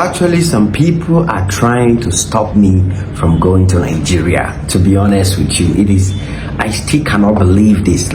Actually, some people are trying to stop me from going to Nigeria. To be honest with you, I still cannot believe this.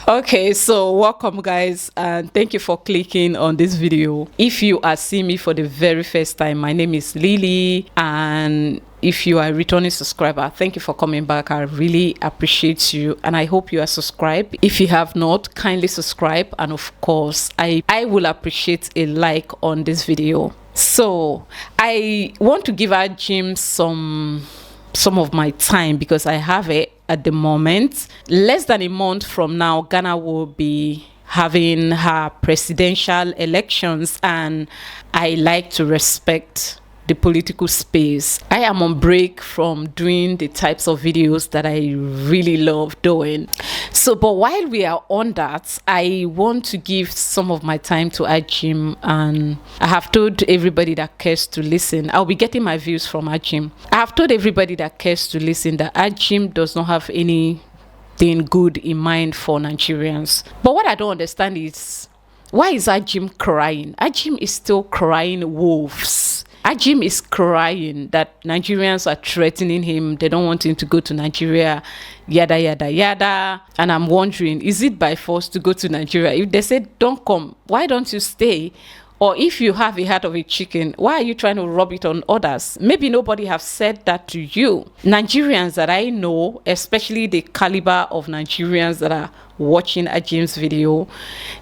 Okay, so welcome guys, and thank you for clicking on this video. If you are seeing me for the very first time, my name is Lily, and if you are a returning subscriber, thank you for coming back. I really appreciate you, and I hope you are subscribed. If you have not, kindly subscribe, and of course I will appreciate a like on this video. So I want to give Ajim some of my time because I have it at the moment. Less than a month from now, Ghana will be having her presidential elections, and I like to respect the political space. I am on break from doing the types of videos that I really love doing. So, but while we are on that, I want to give some of my time to Ajim, and I have told everybody that cares to listen. I'll be getting my views from Ajim. I have told everybody that cares to listen that Ajim does not have anything good in mind for Nigerians. But what I don't understand is, why is Ajim crying? Ajim is still crying wolves. Ajim is crying that Nigerians are threatening him. They don't want him to go to Nigeria, yada, yada, yada. And I'm wondering, is it by force to go to Nigeria? If they say, don't come, why don't you stay? Or if you have a heart of a chicken, why are you trying to rub it on others? Maybe nobody have said that to you. Nigerians that I know, especially the caliber of Nigerians that are watching Ajim's video,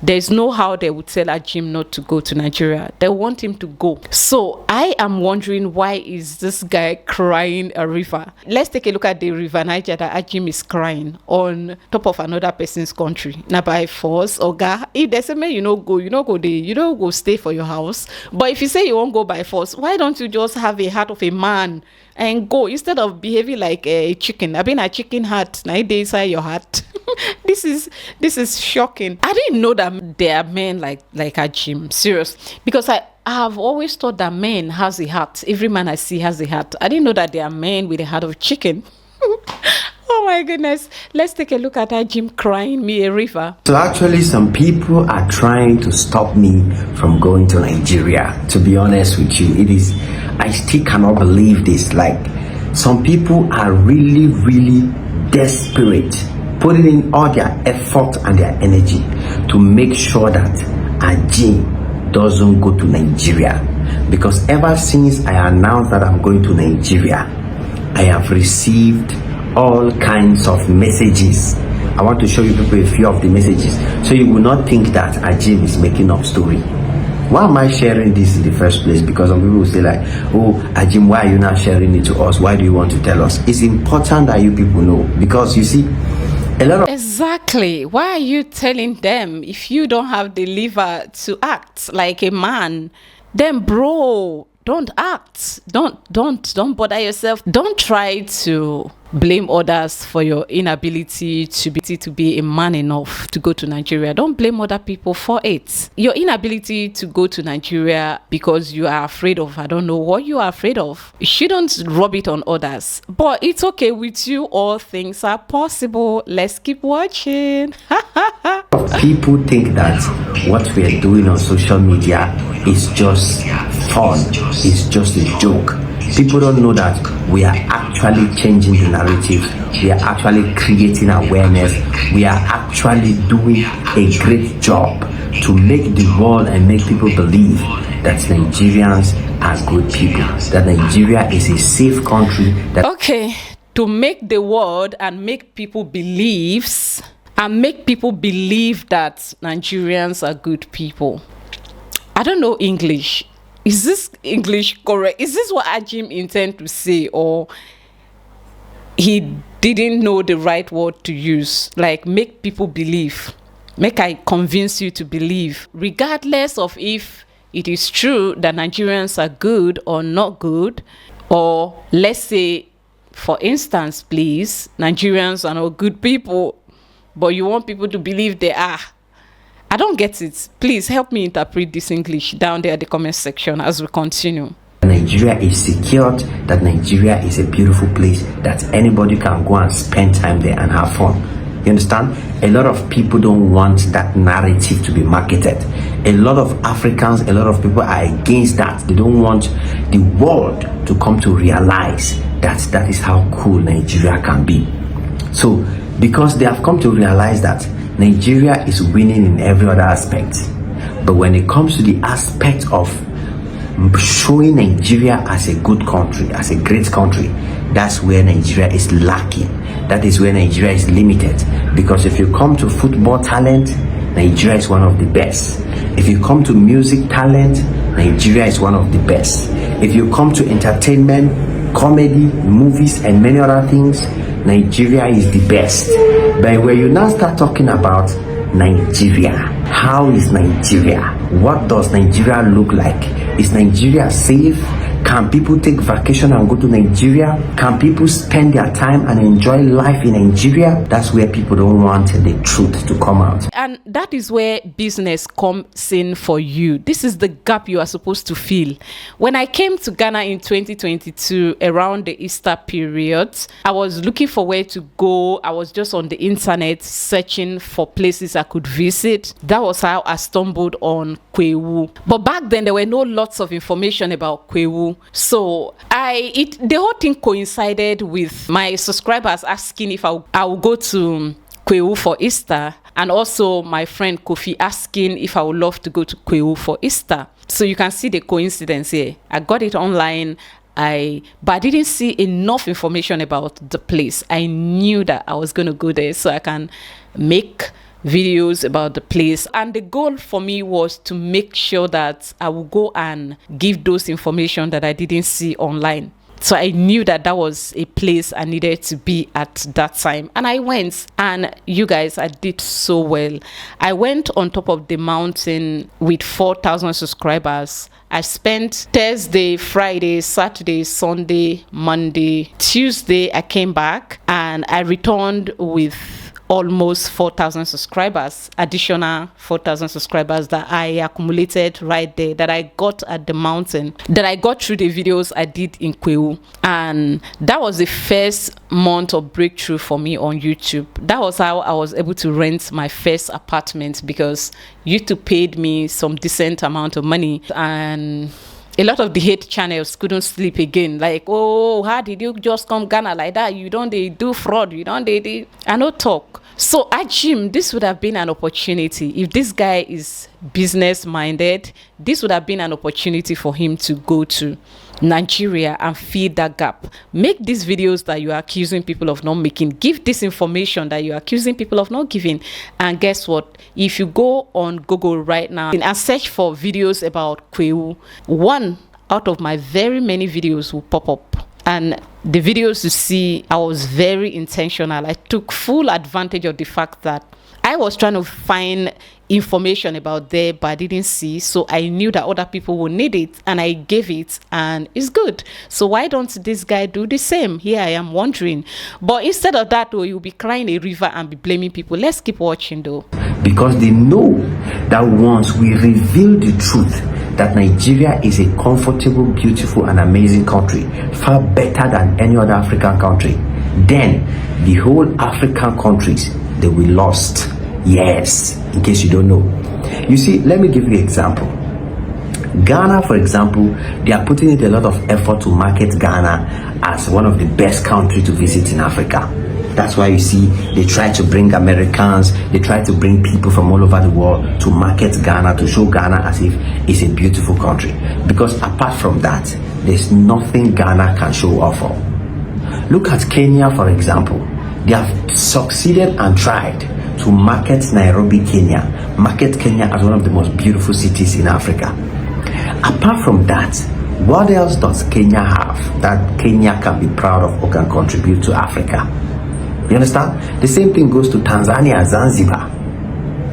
there's no how they would tell Ajim not to go to Nigeria. They want him to go. So I am wondering, why is this guy crying a river? Let's take a look at the river Niger that Ajim is crying on top of another person's country. Now by force, Oga, if they say, man, you don't go there, you don't go stay for your house. But if you say you won't go by force, why don't you just have a heart of a man and go, instead of behaving like a chicken? I mean, a chicken heart, now they inside your heart. This is shocking. I didn't know that there are men like Ajim. Serious. Because I have always thought that men has a heart. Every man I see has a heart. I didn't know that there are men with a heart of chicken. Oh my goodness. Let's take a look at Ajim crying me a river. So actually, some people are trying to stop me from going to Nigeria. To be honest with you, I still cannot believe this. Some people are really, really desperate, putting in all their effort and their energy to make sure that Ajim doesn't go to Nigeria. Because ever since I announced that I'm going to Nigeria, I have received all kinds of messages. I want to show you people a few of the messages, so you will not think that Ajim is making up story. Why am I sharing this in the first place? Because some people will say oh, Ajim, why are you not sharing it to us? Why do you want to tell us? It's important that you people know, because you see, a lot of... Exactly. Why are you telling them if you don't have the liver to act like a man? Then bro, don't act. Don't bother yourself. Don't try to blame others for your inability to be a man enough to go to Nigeria. Don't blame other people for it. Your inability to go to Nigeria because you are afraid of, I don't know what you are afraid of. You shouldn't rub it on others. But it's okay with you. All things are possible. Let's keep watching. People think that what we are doing on social media is just fun. It's just a joke. People don't know that we are actually changing the narrative. We are actually creating awareness. We are actually doing a great job to make the world and make people believe that Nigerians are good people, that Nigeria is a safe country. Okay, to make the world and make people believe that Nigerians are good people. I don't know English. Is this English correct? Is this what Ajim intend to say, or he didn't know the right word to use? Like, make people believe. Make I convince you to believe. Regardless of if it is true that Nigerians are good or not good, or let's say, for instance, please, Nigerians are not good people, but you want people to believe they are. I don't get it. Please help me interpret this English down there in the comment section as we continue. Nigeria is secured, that Nigeria is a beautiful place, that anybody can go and spend time there and have fun. You understand? A lot of people don't want that narrative to be marketed. A lot of Africans, a lot of people are against that. They don't want the world to come to realize that that is how cool Nigeria can be. So, because they have come to realize that Nigeria is winning in every other aspect, but when it comes to the aspect of showing Nigeria as a good country, as a great country, that's where Nigeria is lacking. That is where Nigeria is limited. Because if you come to football talent, Nigeria is one of the best. If you come to music talent, Nigeria is one of the best. If you come to entertainment, comedy, movies, and many other things, Nigeria is the best. But when you now start talking about Nigeria, how is Nigeria? What does Nigeria look like? Is Nigeria safe? Can people take vacation and go to Nigeria? Can people spend their time and enjoy life in Nigeria? That's where people don't want the truth to come out. And that is where business comes in for you. This is the gap you are supposed to fill. When I came to Ghana in 2022, around the Easter period, I was looking for where to go. I was just on the internet searching for places I could visit. That was how I stumbled on Kwewu. But back then, there were no lots of information about Kwewu. So the whole thing coincided with my subscribers asking if I will go to Kwewu for Easter, and also my friend Kofi asking if I would love to go to Kwewu for Easter. So you can see the coincidence here. I got it online, but I didn't see enough information about the place. I knew that I was going to go there so I can make videos about the place, and the goal for me was to make sure that I will go and give those information that I didn't see online. So I knew that that was a place I needed to be at that time, and I went. And you guys, I did so well. I went on top of the mountain with 4,000 subscribers. I spent Thursday, Friday, Saturday, Sunday, Monday, Tuesday. I came back and I returned with almost 4,000 subscribers, additional 4,000 subscribers that I accumulated right there, that I got at the mountain, that I got through the videos I did in Kwewu. And that was the first month of breakthrough for me on YouTube. That was how I was able to rent my first apartment, because YouTube paid me some decent amount of money, and a lot of the hate channels couldn't sleep again. Like, oh, how did you just come Ghana like that? You don't do fraud. You don't I no talk. So Ajim, this would have been an opportunity. If this guy is business minded, this would have been an opportunity for him to go to Nigeria and fill that gap. Make these videos that you are accusing people of not making. Give this information that you are accusing people of not giving. And guess what? If you go on Google right now and search for videos about Kwewu, one out of my very many videos will pop up. And the videos you see, I was very intentional. I took full advantage of the fact that I was trying to find information about there, but I didn't see. So I knew that other people would need it, and I gave it, and it's good. So why don't this guy do the same? Here I am wondering. But instead of that, though, you'll be crying a river and be blaming people. Let's keep watching, though. Because they know that once we reveal the truth, that Nigeria is a comfortable, beautiful, and amazing country, far better than any other African country, then the whole African countries, they will lost. Yes, in case you don't know. You see, let me give you an example. Ghana, for example, they are putting in a lot of effort to market Ghana as one of the best countries to visit in Africa. That's why you see they try to bring Americans, they try to bring people from all over the world to market Ghana, to show Ghana as if it's a beautiful country. Because apart from that, there's nothing Ghana can show off for. Look at Kenya, for example. They have succeeded and tried to market Nairobi, Kenya, market Kenya as one of the most beautiful cities in Africa. Apart from that, what else does Kenya have that Kenya can be proud of or can contribute to Africa? You understand? The same thing goes to Tanzania, Zanzibar.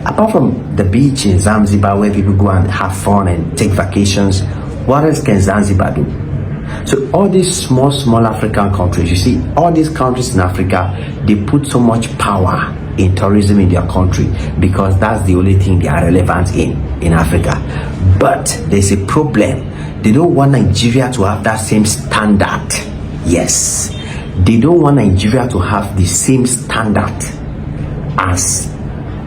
Apart from the beach in Zanzibar where people go and have fun and take vacations, what else can Zanzibar do? So all these small African countries, you see, all these countries in Africa, they put so much power in tourism in their country because that's the only thing they are relevant in Africa. But there's a problem. They don't want Nigeria to have that same standard. Yes, they don't want Nigeria to have the same standard as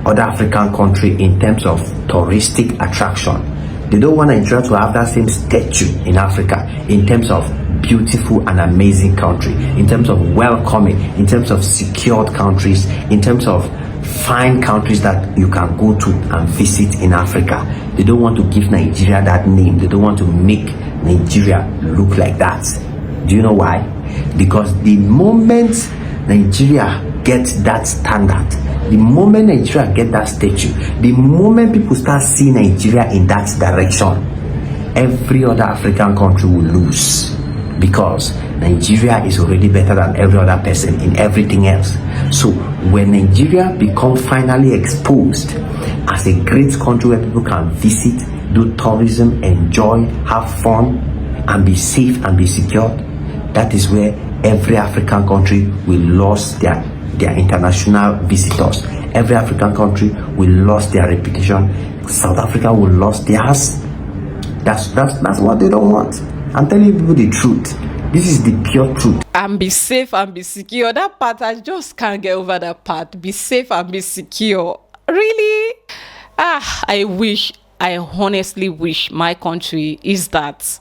other African country in terms of touristic attraction. They don't want Nigeria to have that same statue in Africa in terms of beautiful and amazing country, in terms of welcoming, in terms of secured countries, in terms of fine countries that you can go to and visit in Africa. They don't want to give Nigeria that name. They don't want to make Nigeria look like that. Do you know why? Because the moment Nigeria gets that standard, the moment Nigeria get that statue, the moment people start seeing Nigeria in that direction, every other African country will lose, because Nigeria is already better than every other person in everything else. So when Nigeria becomes finally exposed as a great country where people can visit, do tourism, enjoy, have fun, and be safe and be secure, that is where every African country will lose their international visitors. Every African country will lose their reputation. South Africa will lose theirs. That's what they don't want. I'm telling people the truth. This is the pure truth. And be safe and be secure. That part, I just can't get over that part. Be safe and be secure. Really? I honestly wish my country is that.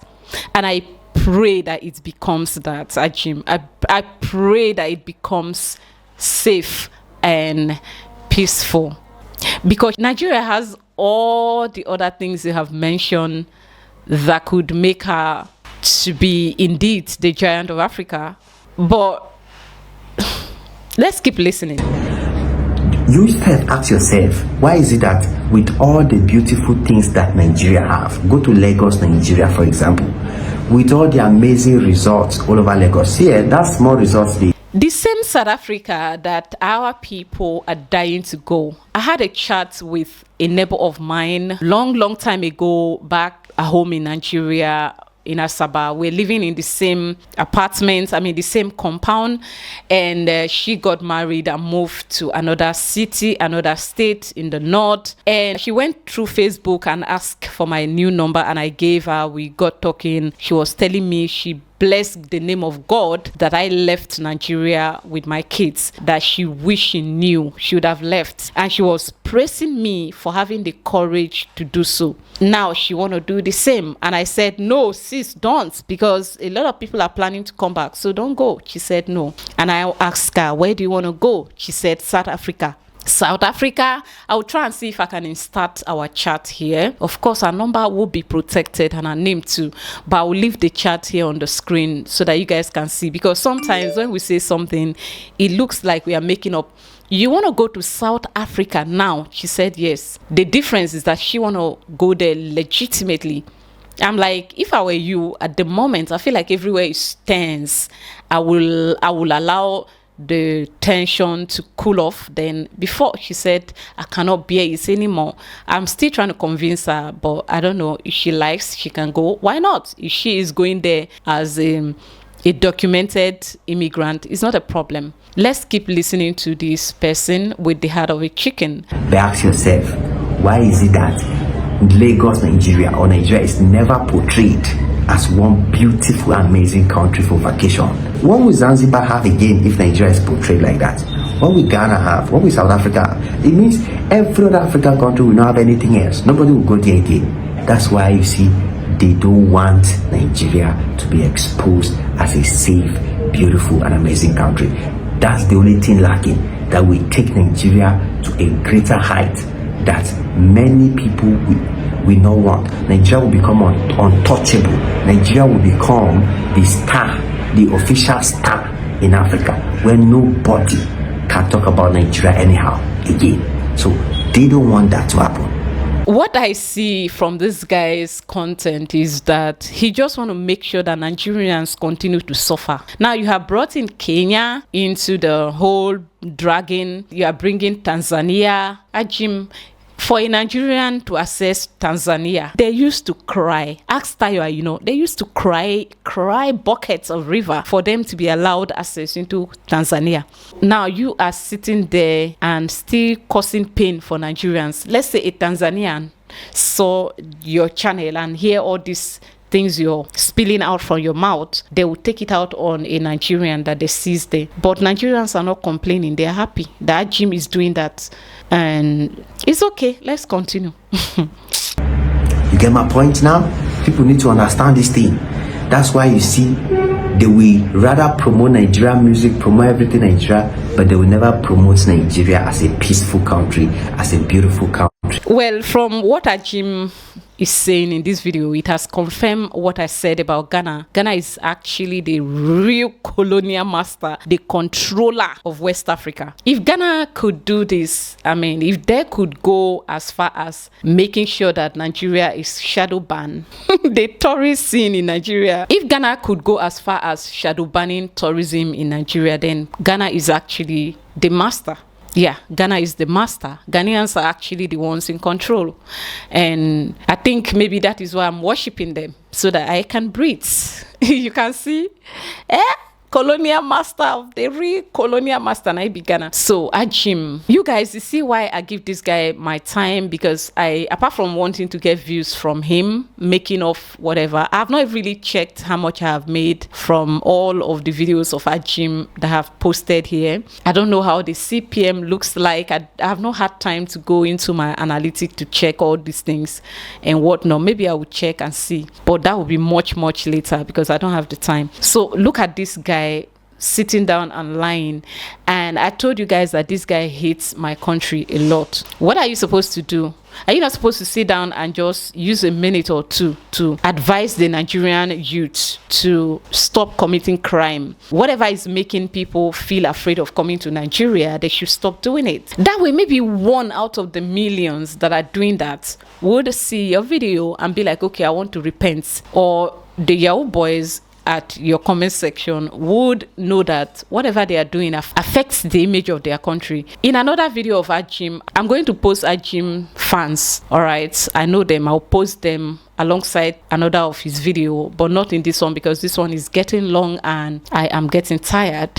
And I pray that it becomes that, Ajim. I pray that it becomes safe and peaceful. Because Nigeria has all the other things you have mentioned that could make her to be indeed the giant of Africa. But let's keep listening. You have asked yourself, why is it that with all the beautiful things that Nigeria have, go to Lagos, Nigeria, for example, with all the amazing resorts all over Lagos, here, that's small resorts. The same South Africa that our people are dying to go. I had a chat with a neighbor of mine long time ago back at home in Nigeria, in Asaba. We're living in the same apartment, the same compound, and she got married and moved to another city, another state in the north. And she went through Facebook and asked for my new number, and I gave her. We got talking. She was telling me she blessed the name of God that I left Nigeria with my kids, that she wished she knew she would have left, and she was praising me for having the courage to do so. Now she want to do the same, and I said, no sis, don't, because a lot of people are planning to come back, so don't go. She said no. And I asked her, where do you want to go? She said South Africa. South Africa. I will try and see if I can start our chat here. Of course, our number will be protected and our name too, but I will leave the chat here on the screen so that you guys can see, because sometimes when we say something, it looks like we are making up. You want to go to South Africa now? She said yes. The difference is that she want to go there legitimately. I'm like, if I were you at the moment, I feel like everywhere is tense. I will allow the tension to cool off. Then before, she said, I cannot bear it anymore. I'm still trying to convince her, but I don't know if she likes, she can go. Why not? If she is going there as a documented immigrant, it's not a problem. Let's keep listening to this person with the heart of a chicken. But ask yourself, why is it that Lagos, Nigeria, or Nigeria is never portrayed as one beautiful, amazing country for vacation? What will Zanzibar have again if Nigeria is portrayed like that? What will Ghana have? What will South Africa have? It means every other African country will not have anything else. Nobody will go there again. That's why you see, they don't want Nigeria to be exposed as a safe, beautiful, and amazing country. That's the only thing lacking, that will take Nigeria to a greater height that many people will not want. Nigeria will become untouchable. Nigeria will become the star, the official star in Africa, where nobody can talk about Nigeria anyhow again. So they don't want that to happen. What I see from this guy's content is that he just want to make sure that Nigerians continue to suffer. Now you have brought in Kenya into the whole dragging. You are bringing Tanzania. Ajim, for a Nigerian to access Tanzania, they used to cry. Ask Tayo, they used to cry buckets of river for them to be allowed access into Tanzania. Now you are sitting there and still causing pain for Nigerians. Let's say a Tanzanian saw your channel and hear all these things you're spilling out from your mouth, they will take it out on a Nigerian that they sees there. But Nigerians are not complaining. They're happy that Ajim is doing that. And it's okay. Let's continue. You get my point now? People need to understand this thing. That's why you see, they will rather promote Nigerian music, promote everything Nigeria, but they will never promote Nigeria as a peaceful country, as a beautiful country. Well, from what Ajim is saying in this video, it has confirmed what I said about Ghana. Ghana is actually the real colonial master, the controller of West Africa. If Ghana could do this, I mean, if they could go as far as making sure that Nigeria is shadow banned, the tourist scene in Nigeria, if Ghana could go as far as shadow banning tourism in Nigeria, then Ghana is actually the master. Yeah, Ghana is the master. Ghanaians are actually the ones in control. And I think maybe that is why I'm worshiping them, so that I can breathe. You can see? Colonial master of the real colonial master, and I be Ghana. So Ajim, you guys, you see why I give this guy my time? Because I, apart from wanting to get views from him, making of whatever, I have not really checked how much I have made from all of the videos of Ajim that I have posted here. I don't know how the CPM looks like. I have not had time to go into my analytics to check all these things and whatnot. Maybe I will check and see, but that will be much later because I don't have the time. So look at this guy sitting down and lying, and I told you guys that this guy hates my country a lot. What are you supposed to do? Are you not supposed to sit down and just use a minute or two to advise the Nigerian youth to stop committing crime? Whatever is making people feel afraid of coming to Nigeria, they should stop doing it. That way, maybe one out of the millions that are doing that would see your video and be like, okay, I want to repent. Or the Yahoo boys at your comment section would know that whatever they are doing affects the image of their country. In another video of Ajim, I'm going to post Ajim fans. All right, I know them. I'll post them alongside another of his video, but not in this one because this one is getting long and I am getting tired.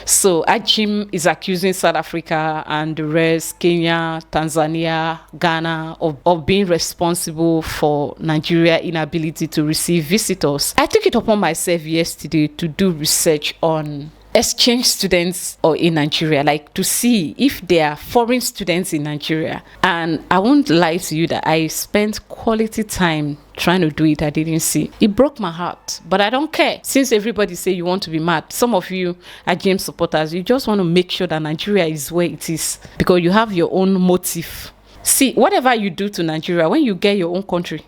So Ajim is accusing South Africa and the rest, Kenya, Tanzania, Ghana, of being responsible for Nigeria's inability to receive visitors. I took it upon myself yesterday to do research on exchange students or in Nigeria, like to see if there are foreign students in Nigeria. And I won't lie to you that I spent quality time trying to do it. I didn't see. It broke my heart, but I don't care. Since everybody say you want to be mad, some of you are James supporters, you just want to make sure that Nigeria is where it is because you have your own motive. See, whatever you do to Nigeria, when you get your own country,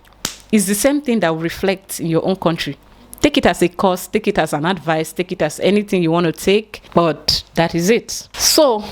it's the same thing that will reflect in your own country. Take it as a course, take it as an advice, take it as anything you want to take, but that is it. So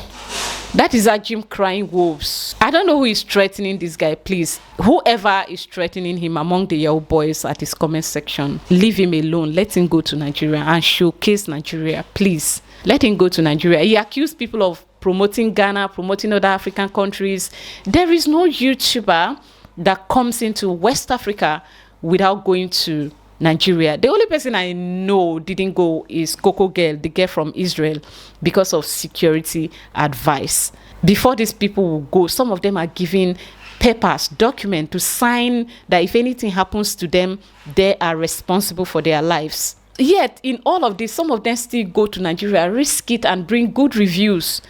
that is Ajim crying wolves. I don't know who is threatening this guy. Please, whoever is threatening him among the Yahoo boys at his comment section, leave him alone. Let him go to Nigeria and showcase Nigeria. Please, let him go to Nigeria. He accused people of promoting Ghana, promoting other African countries. There is no YouTuber that comes into West Africa without going to Nigeria. The only person I know didn't go is Coco Girl, the girl from Israel, because of security advice. Before these people will go, some of them are giving papers, documents to sign that if anything happens to them, they are responsible for their lives. Yet, in all of this, some of them still go to Nigeria, risk it, and bring good reviews.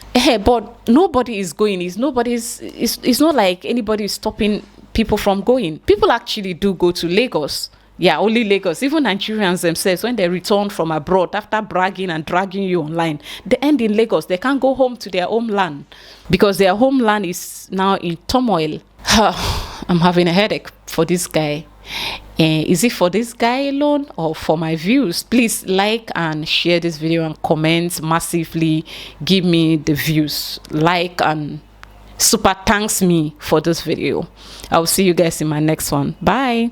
But nobody is going. It's not like anybody is stopping people from going. People actually do go to Lagos. Yeah, only Lagos. Even Nigerians themselves, when they return from abroad after bragging and dragging you online, they end in Lagos. They can't go home to their homeland because their homeland is now in turmoil. I'm having a headache for this guy. Is it for this guy alone or for my views? Please like and share this video and comment massively. Give me the views. Like and super thanks me for this video. I will see you guys in my next one. Bye.